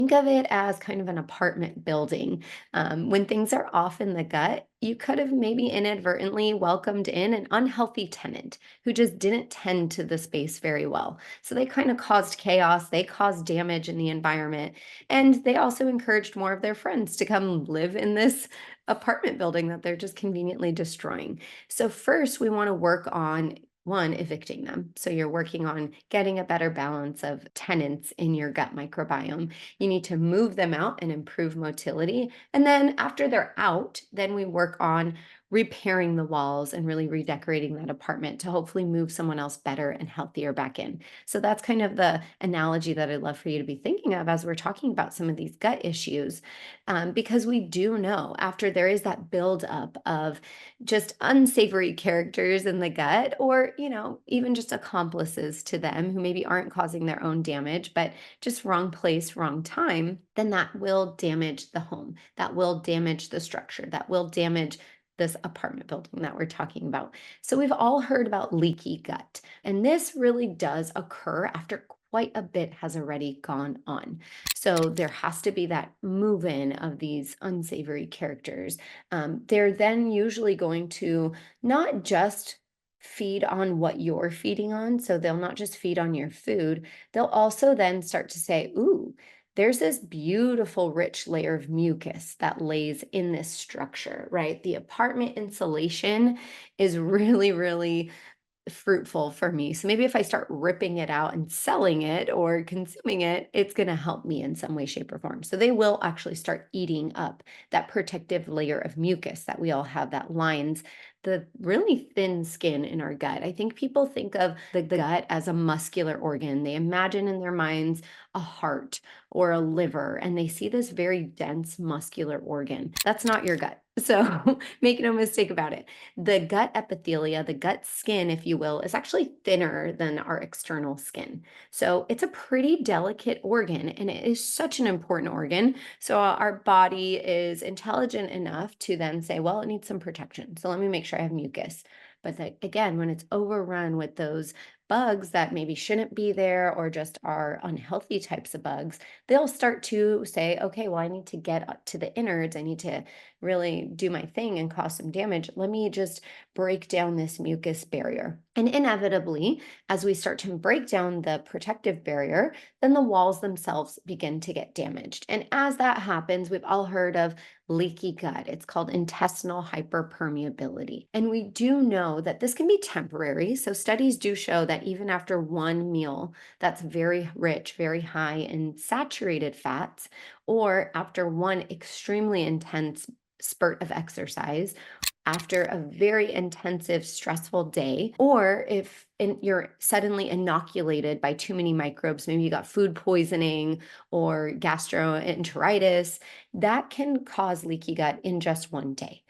Think of it as kind of an apartment building. When things are off in the gut, you could have maybe inadvertently welcomed in an unhealthy tenant who just didn't tend to the space very well. So they kind of caused chaos, they caused damage in the environment, and they also encouraged more of their friends to come live in this apartment building that they're just conveniently destroying. So, first, we want to work on one, evicting them. So, you're working on getting a better balance of tenants in your gut microbiome. You need to move them out and improve motility. And then after they're out, then we work on repairing the walls and really redecorating that apartment to hopefully move someone else better and healthier back in. So that's kind of the analogy that I'd love for you to be thinking of as we're talking about some of these gut issues. Because we do know after there is that buildup of just unsavory characters in the gut, or, even just accomplices to them who maybe aren't causing their own damage, but just wrong place, wrong time, then that will damage the home. That will damage the structure. That will damage this apartment building that we're talking about. So we've all heard about leaky gut, and this really does occur after quite a bit has already gone on. So there has to be that move in of these unsavory characters. They're then usually going to not just feed on what you're feeding on. So they'll not just feed on your food, they'll also then start to say, ooh, there's this beautiful, rich layer of mucus that lays in this structure, right? The apartment insulation is really, really fruitful for me. So maybe if I start ripping it out and selling it or consuming it, it's going to help me in some way, shape, or form. So they will actually start eating up that protective layer of mucus that we all have that lines the really thin skin in our gut. I think people think of the gut as a muscular organ. They imagine in their minds a heart or a liver, and they see this very dense muscular organ. That's not your gut. So make no mistake about it. The gut epithelia, the gut skin, if you will, is actually thinner than our external skin. So it's a pretty delicate organ, and it is such an important organ. So our body is intelligent enough to then say, well, it needs some protection. So let me make sure I have mucus. But again, when it's overrun with those bugs that maybe shouldn't be there or just are unhealthy types of bugs, they'll start to say, okay, well, I need to get to the innards. I need to really do my thing and cause some damage. Let me just break down this mucus barrier. And inevitably, as we start to break down the protective barrier, then the walls themselves begin to get damaged. And as that happens, we've all heard of leaky gut. It's called intestinal hyperpermeability. And we do know that this can be temporary. So studies do show that even after one meal that's very rich, very high in saturated fats, or after one extremely intense spurt of exercise, after a very intensive, stressful day, or if you're suddenly inoculated by too many microbes, maybe you got food poisoning or gastroenteritis, that can cause leaky gut in just one day.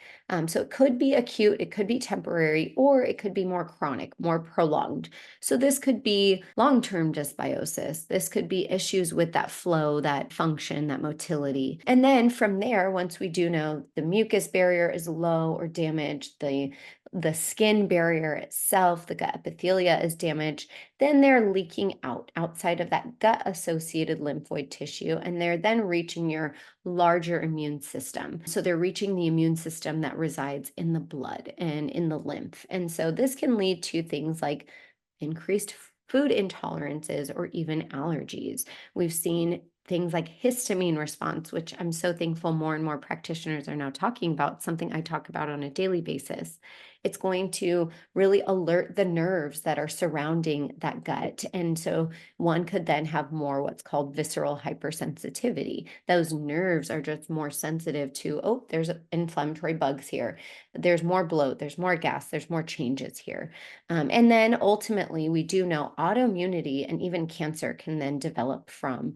So it could be acute, it could be temporary, or it could be more chronic, more prolonged. So this could be long-term dysbiosis. This could be issues with that flow, that function, that motility. And then from there, once we do know the mucus barrier is low or damaged, the skin barrier itself, the gut epithelia is damaged, then they're leaking out outside of that gut associated lymphoid tissue, and they're then reaching your larger immune system. So they're reaching the immune system that resides in the blood and in the lymph. And so this can lead to things like increased food intolerances or even allergies. We've seen things like histamine response, which I'm so thankful more and more practitioners are now talking about, something I talk about on a daily basis. It's going to really alert the nerves that are surrounding that gut. And so one could then have more what's called visceral hypersensitivity. Those nerves are just more sensitive to, oh, there's inflammatory bugs here. There's more bloat, there's more gas, there's more changes here. And then ultimately, we do know autoimmunity and even cancer can then develop from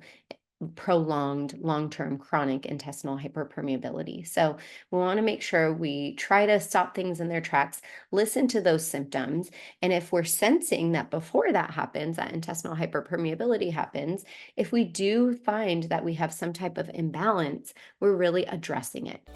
prolonged long-term chronic intestinal hyperpermeability. So we want to make sure we try to stop things in their tracks, listen to those symptoms, and if we're sensing that before that happens, that intestinal hyperpermeability happens, if we do find that we have some type of imbalance, we're really addressing it.